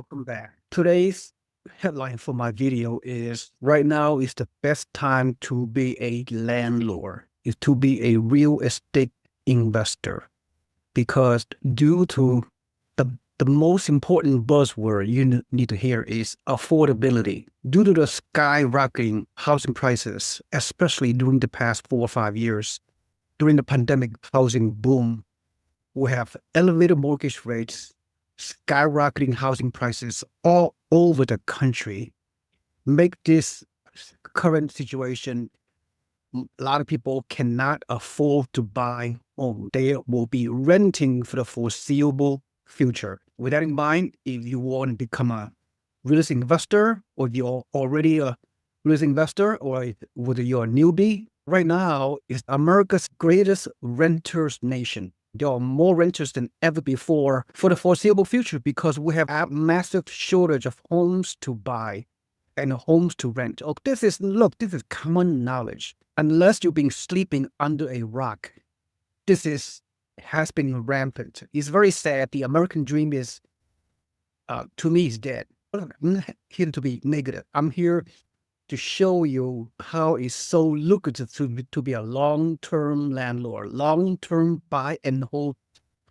Welcome back. Today's headline for my video is right now is the best time to be a landlord, is to be a real estate investor. Because due to the most important buzzword you need to hear is affordability. Due to the skyrocketing housing prices, especially during the past 4 or 5 years, during the pandemic housing boom, we have elevated mortgage rates, skyrocketing housing prices all over the country, make this current situation, a lot of people cannot afford to buy home. They will be renting for the foreseeable future. With that in mind, if you want to become a real estate investor, or you're already a real estate investor, or whether you're a newbie, right now is America's greatest renters nation. There are more renters than ever before for the foreseeable future because we have a massive shortage of homes to buy and homes to rent. Oh, this is common knowledge. Unless you've been sleeping under a rock, has been rampant. It's very sad. The American dream is, to me, is dead. I'm not here to be negative. I'm here to show you how it's so lucrative to be a long-term landlord, long-term buy and hold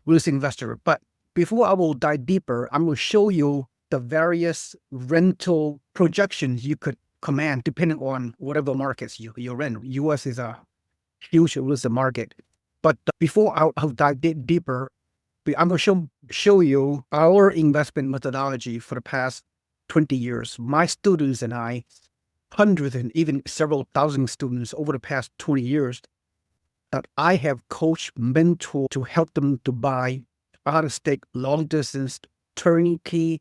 real estate investor. But before I will dive deeper, I'm going to show you the various rental projections you could command depending on whatever markets you're in. U.S. is a huge real estate market. But before I'll dive deeper, I'm going to show you our investment methodology for the past 20 years. My students and I, hundreds and even several thousand students over the past 20 years that I have coached, mentored to help them to buy out-of-state, long-distance, turnkey,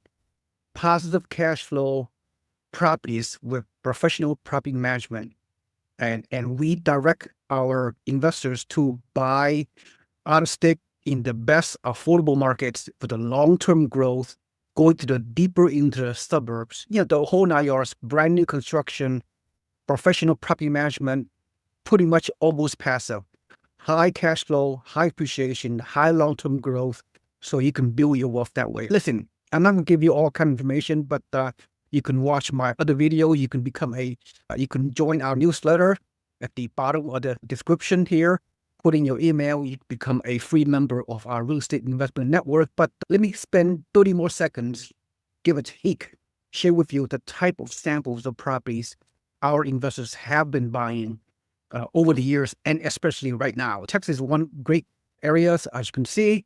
positive cash flow properties with professional property management. And we direct our investors to buy out-of-state in the best affordable markets for the long-term growth, going to the deeper into the suburbs, the whole 9 yards, brand new construction, professional property management, pretty much almost passive, high cash flow, high appreciation, high long-term growth, so you can build your wealth that way. Listen, I'm not going to give you all kind of information, but you can watch my other video. You can you can join our newsletter at the bottom of the description here. Put in your email, you become a free member of our real estate investment network. But let me spend 30 more seconds, give a take, share with you the type of samples of properties our investors have been buying over the years, and especially right now. Texas is one great area, as you can see,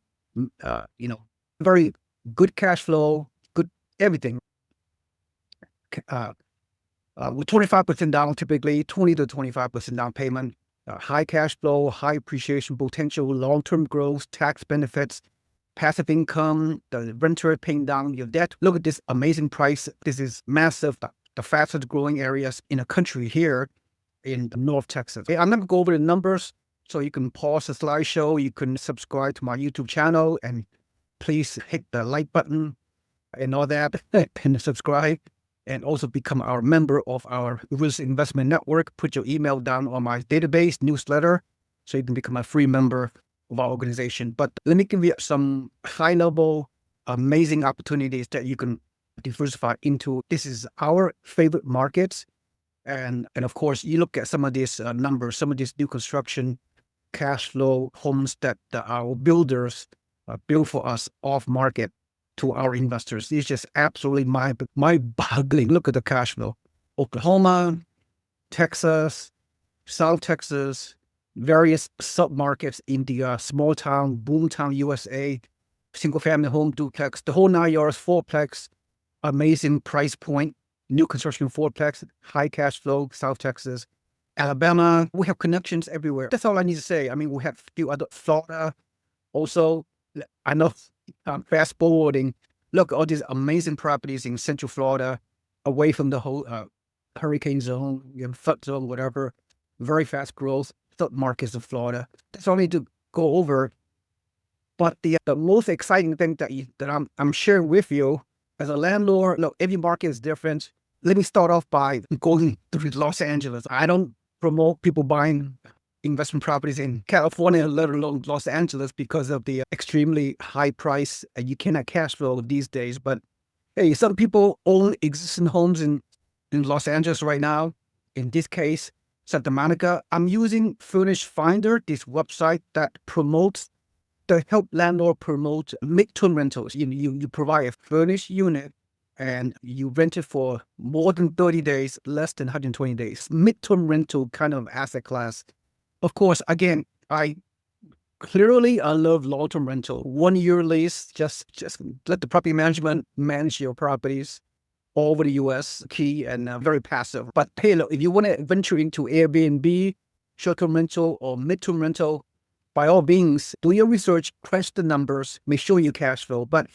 very good cash flow, good everything. With 25% down, typically 20 to 25% down payment. High cash flow, high appreciation potential, long-term growth, tax benefits, passive income, the renter paying down your debt. Look at this amazing price. This is massive, the fastest growing areas in the country here in North Texas. I'm not going to go over the numbers, so you can pause the slideshow. You can subscribe to my YouTube channel, and please hit the like button and all that, and subscribe. And also become our member of our real estate investment network. Put your email down on my database newsletter so you can become a free member of our organization. But let me give you some high-level, amazing opportunities that you can diversify into. This is our favorite markets. And of course, you look at some of these numbers, some of these new construction, cash flow homes that our builders build for us off market to our investors. It's just absolutely mind-boggling. Look at the cash flow. Oklahoma, Texas, South Texas, various sub-markets in the small town, boomtown USA, single-family home duplex, the whole 9 yards, fourplex, amazing price point, new construction fourplex, high cash flow, South Texas, Alabama. We have connections everywhere. That's all I need to say. I mean, we have a few other, Florida. Also, I know I'm fast forwarding. Look, all these amazing properties in Central Florida, away from the whole hurricane zone, flood zone, whatever. Very fast growth, markets of Florida. That's all I need to go over. But the most exciting thing that I'm sharing with you as a landlord, look, every market is different. Let me start off by going through Los Angeles. I don't promote people buying investment properties in California, let alone Los Angeles, because of the extremely high price and you cannot cash flow these days. But Hey, some people own existing homes in Los Angeles right now. In this case, Santa Monica. I'm using Furnish Finder, this website that promotes to help landlord promote midterm rentals. You provide a furnished unit and you rent it for more than 30 days, less than 120 days. Midterm rental kind of asset class. Of course, again, I love long-term rental. 1 year lease, just let the property management manage your properties all over the US, key and very passive. But hey, look, if you want to venture into Airbnb, short-term rental or mid-term rental, by all means, do your research, crash the numbers, make sure you cash flow. But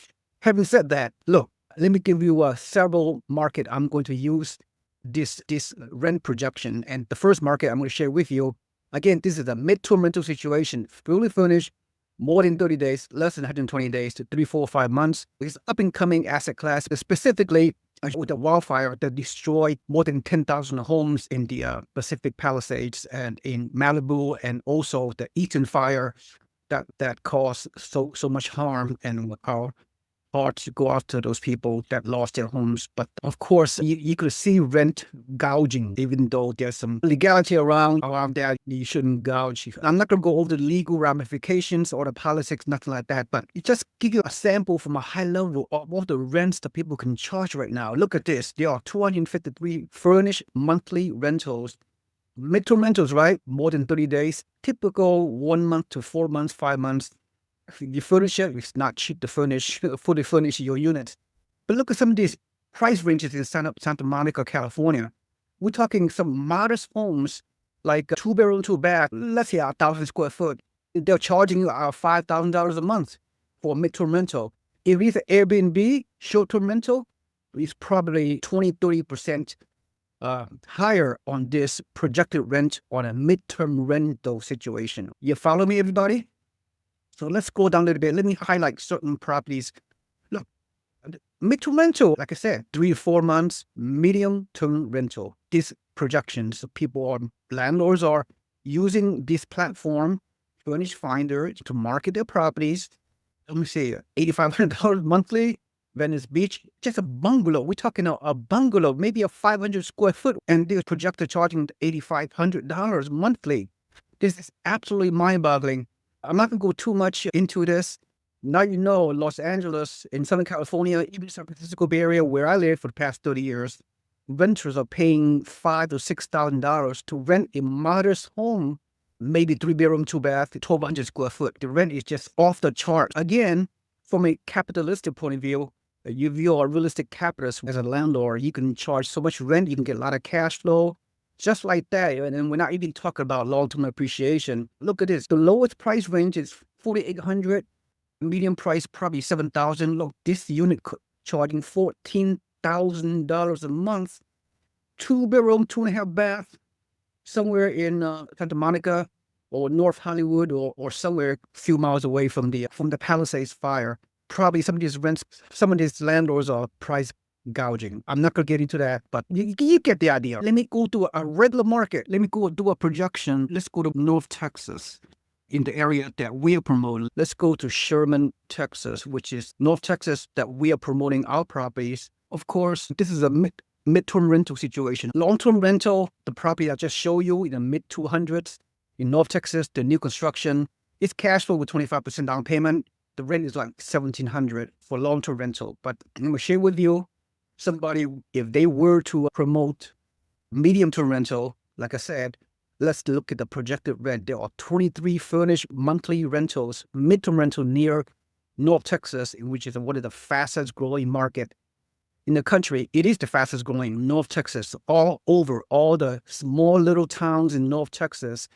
having said that, look, let me give you several market I'm going to use this rent projection. And the first market I'm going to share with you, again, this is a mid-term rental situation, fully furnished, more than 30 days, less than 120 days to 3, 4, 5 months. It's up and coming asset class, specifically with the wildfire that destroyed more than 10,000 homes in the Pacific Palisades and in Malibu, and also the Eaton fire that caused so much harm, and our hard to go after those people that lost their homes. But of course, you could see rent gouging, even though there's some legality around that. You shouldn't gouge. I'm not going to go over the legal ramifications or the politics, nothing like that. But it just give you a sample from a high level of what the rents that people can charge right now. Look at this. There are 253 furnished monthly rentals. Midterm rentals, right? More than 30 days. Typical 1 month to 4 months, 5 months. You furnish it, it's not cheap to fully furnish your unit. But look at some of these price ranges in Santa Monica, California. We're talking some modest homes, like a 2 bedroom, 2 bath, let's say 1,000 square foot. They're charging you $5,000 a month for a midterm rental. If it's an Airbnb, short-term rental, it's probably 20, 30% higher on this projected rent on a midterm rental situation. You follow me, everybody? So let's go down a little bit. Let me highlight certain properties. Look, mid-term rental, like I said, 3 to 4 months, medium-term rental. These projections, landlords are using this platform, Furnish Finder, to market their properties. Let me see, $8,500 monthly, Venice Beach, just a bungalow. We're talking a bungalow, maybe a 500 square foot, and they're projected charging $8,500 monthly. This is absolutely mind-boggling. I'm not going to go too much into this. Now you know, Los Angeles, in Southern California, even San Francisco Bay Area, where I live for the past 30 years, renters are paying $5,000 to $6,000 to rent a modest home, maybe 3 bedroom, 2 bath, 1,200 square foot. The rent is just off the chart. Again, from a capitalistic point of view, if you're a realistic capitalist as a landlord, you can charge so much rent, you can get a lot of cash flow. Just like that, and we're not even talking about long-term appreciation. Look at this. The lowest price range is $4,800. Medium price probably $7,000. Look, this unit charging $14,000 a month. 2 bedroom, 2.5 bath, somewhere in Santa Monica or North Hollywood or somewhere a few miles away from the Palisades fire. Probably some of these landlords are price gouging. I'm not going to get into that, but you get the idea. Let me go to a regular market. Let me go do a projection. Let's go to North Texas, in the area that we are promoting. Let's go to Sherman, Texas, which is North Texas that we are promoting our properties. Of course, this is a mid-term rental situation. Long-term rental, the property I just showed you in the mid-200s. In North Texas, the new construction, it's cash flow with 25% down payment. The rent is like $1,700 for long-term rental. But I'm going to share with you, somebody, if they were to promote medium-term rental, like I said, let's look at the projected rent. There are 23 furnished monthly rentals, midterm rental near North Texas, which is one of the fastest growing market in the country. It is the fastest growing, North Texas, all over, all the small little towns in North Texas,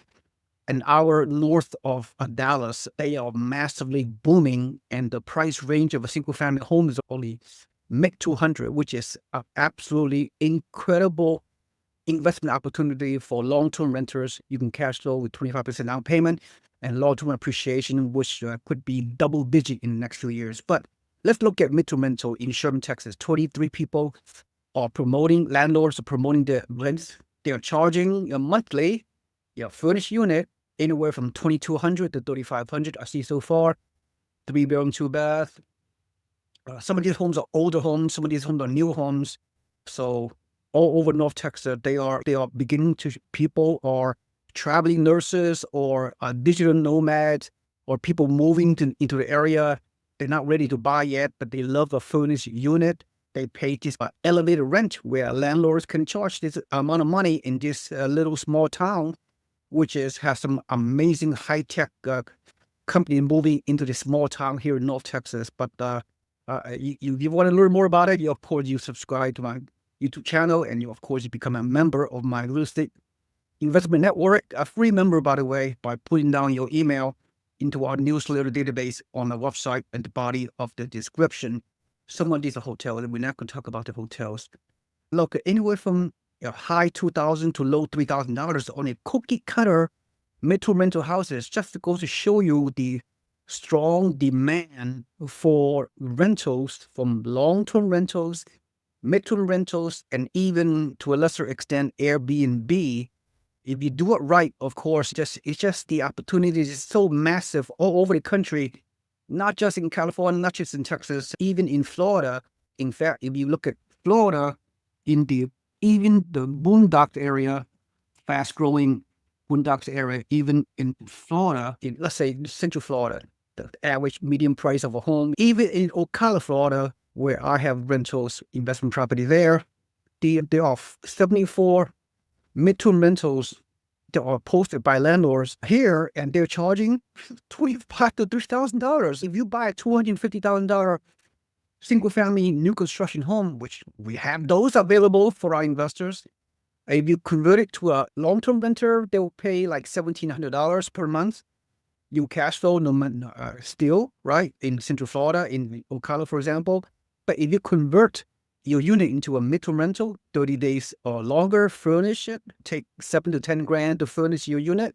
an hour north of Dallas, they are massively booming, and the price range of a single family home is only mid-200, which is an absolutely incredible investment opportunity for long-term renters. You can cash flow with 25% down payment and long-term appreciation, which could be double-digit in the next few years. But let's look at mid-term rental in Sherman, Texas. 23 people are promoting, landlords are promoting the rents. They're charging a monthly, furnished unit, anywhere from $2,200 to $3,500. I see so far, 3 bedroom, 2 bath, Some of these homes are older homes. Some of these homes are new homes. So all over North Texas, they are beginning to, people are traveling nurses or digital nomads or people moving into the area. They're not ready to buy yet, but they love a furnished unit. They pay this elevated rent where landlords can charge this amount of money in this little small town, which has some amazing high tech company moving into this small town here in North Texas. But you want to learn more about it, of course, you subscribe to my YouTube channel, and of course, you become a member of my real estate investment network, a free member, by the way, by putting down your email into our newsletter database on the website and the body of the description. Some of these are hotels, and we're not going to talk about the hotels. Look, anywhere from high $2,000 to low $3,000 on a cookie cutter mid-to rental houses, just to go to show you the strong demand for rentals, from long-term rentals, mid-term rentals, and even to a lesser extent Airbnb. If you do it right, of course, it's just the opportunities is so massive all over the country, not just in California, not just in Texas, even in Florida. In fact, if you look at Florida, even the boondocks area, fast-growing boondocks area, even in Florida, in, let's say, Central Florida, the average median price of a home, even in Ocala, Florida, where I have rentals, investment property there, there are 74 mid-term rentals that are posted by landlords here, and they're charging $25,000 to $3,000. If you buy a $250,000 single-family new construction home, which we have those available for our investors, if you convert it to a long-term renter, they will pay like $1,700 per month. You cash flow still, right, in Central Florida, in Ocala, for example. But if you convert your unit into a mid-term rental, 30 days or longer, furnish it, take $7 to $10,000 to furnish your unit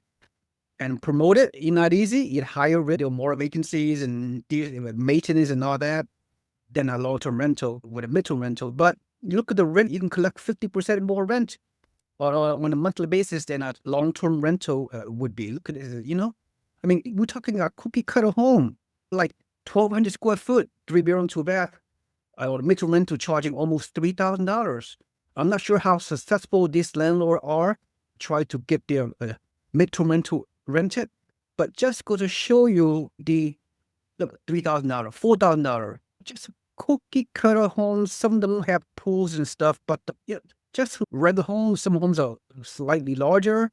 and promote it. It's not easy. You higher risk, there are more vacancies and maintenance and all that than a long-term rental with a mid-term rental. But you look at the rent, you can collect 50% more rent on a monthly basis than a long-term rental would be. Look at it, I mean, we're talking a cookie cutter home, like 1,200 square foot, 3 bedroom, 2 bath, or mid-term rental charging almost $3,000. I'm not sure how successful these landlords are try to get their mid-term rental rented, but just go to show you look, $3,000, $4,000, just cookie cutter homes. Some of them have pools and stuff, but just rent homes. Some homes are slightly larger.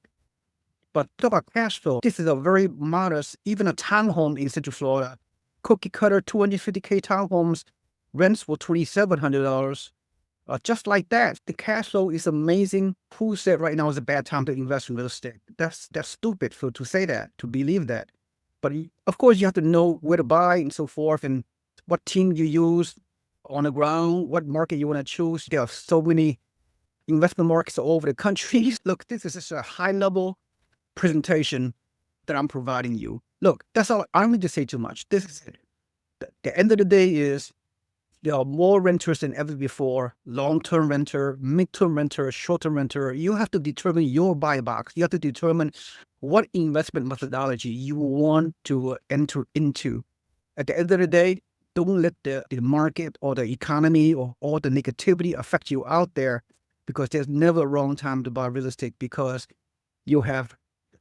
But talk about cash flow. This is a very modest, even a townhome in Central Florida, cookie cutter $250K townhomes, rents for $2,700. Just like that, the cash flow is amazing. Who said right now is a bad time to invest in real estate? That's stupid to say that, to believe that. But of course, you have to know where to buy and so forth, and what team you use on the ground, what market you want to choose. There are so many investment markets all over the country. Look, this is just a high-level presentation that I'm providing you. Look, that's all. I don't need to say too much. This is it. The end of the day is there are more renters than ever before. Long-term renter, mid-term renter, short-term renter. You have to determine your buy box. You have to determine what investment methodology you want to enter into. At the end of the day, don't let the market or the economy or all the negativity affect you out there, because there's never a wrong time to buy real estate, because you have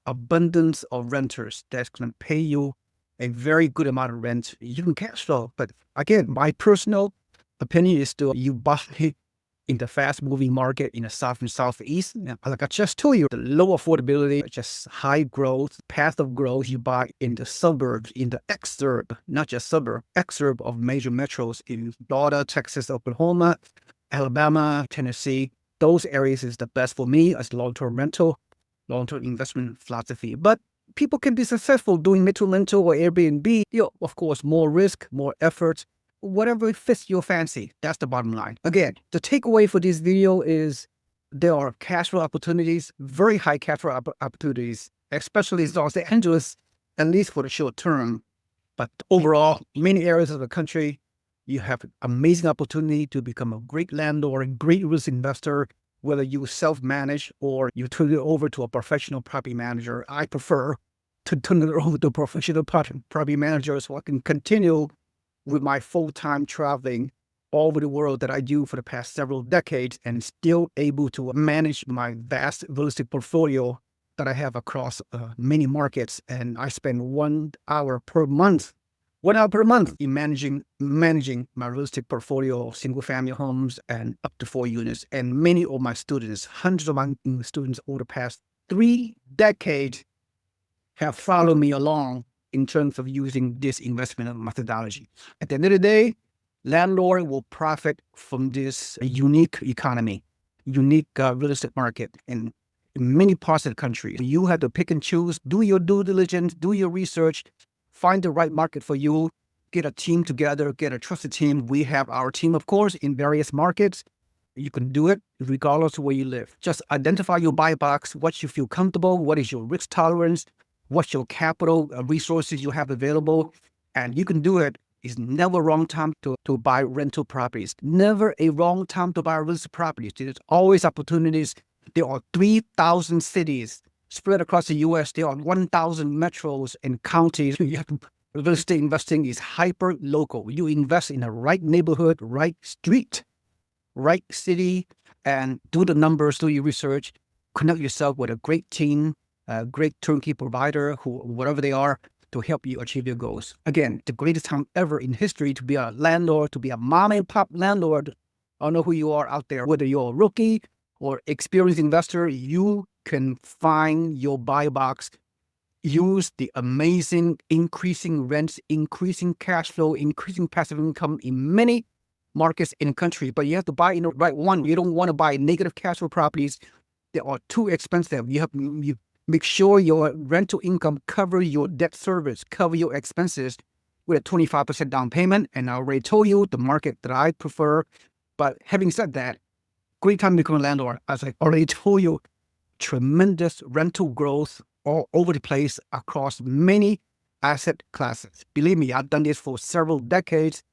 abundance of renters that's going to pay you a very good amount of rent. You can cash flow. But again, my personal opinion is still you buy in the fast-moving market in the south and southeast. Like I just told you, the low affordability, just high growth, path of growth. You buy in the suburbs, in the exurb, not just suburb, exurb of major metros in Florida, Texas, Oklahoma, Alabama, Tennessee. Those areas is the best for me as long-term rental, long-term investment philosophy. But people can be successful doing mid-term rental or Airbnb. Of course, more risk, more effort, whatever fits your fancy. That's the bottom line. Again, the takeaway for this video is there are cash flow opportunities, very high cash flow opportunities, especially in Los Angeles, at least for the short term. But overall, many areas of the country, you have amazing opportunity to become a great landlord, a great risk investor, whether you self-manage or you turn it over to a professional property manager. I prefer to turn it over to a professional property manager so I can continue with my full-time traveling all over the world that I do for the past several decades, and still able to manage my vast real estate portfolio that I have across many markets. And I spend 1 hour per month, 1 hour per month in managing my real estate portfolio of single family homes and up to 4 units. And many of my students, hundreds of my students over the past 3 decades, have followed me along in terms of using this investment methodology. At the end of the day, landlord will profit from this unique economy, unique real estate market in many parts of the country. You have to pick and choose, do your due diligence, do your research, find the right market for you, get a team together, get a trusted team. We have our team, of course, in various markets. You can do it regardless of where you live. Just identify your buy box, what you feel comfortable, what is your risk tolerance, what's your capital resources you have available, and you can do it. It's never a wrong time to buy rental properties. Never a wrong time to buy real estate properties. There's always opportunities. There are 3,000 cities spread across the U.S. There are 1,000 metros and counties. Real estate investing is hyper local. You invest in the right neighborhood, right street, right city, and do the numbers, do your research, connect yourself with a great team, a great turnkey provider, whatever they are, to help you achieve your goals. Again, the greatest time ever in history to be a landlord, to be a mom and pop landlord. I don't know who you are out there, whether you're a rookie or experienced investor, you can find your buy box. Use the amazing increasing rents, increasing cash flow, increasing passive income in many markets in the country, but you have to buy in the right one. You don't want to buy negative cash flow properties. They are too expensive. You make sure your rental income cover your debt service, cover your expenses with a 25% down payment. And I already told you the market that I prefer. But having said that, great time to become a landlord. As I already told you, tremendous rental growth all over the place across many asset classes. Believe me, I've done this for several decades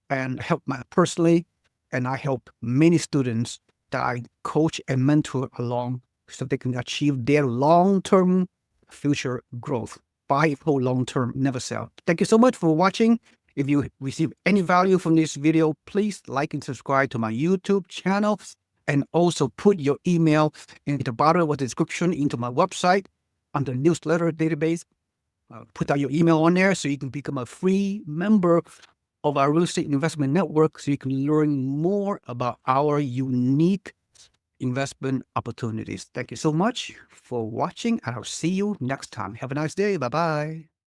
and helped personally, and I help many students that I coach and mentor along so they can achieve their long-term future growth. Buy for long-term, never sell. Thank you so much for watching. If you receive any value from this video, please like and subscribe to my YouTube channel, and also put your email in the bottom of the description into my website on the newsletter database. Put out your email on there so you can become a free member of our real estate investment network, so you can learn more about our unique investment opportunities. Thank you so much for watching, and I'll see you next time. Have a nice day. Bye-bye.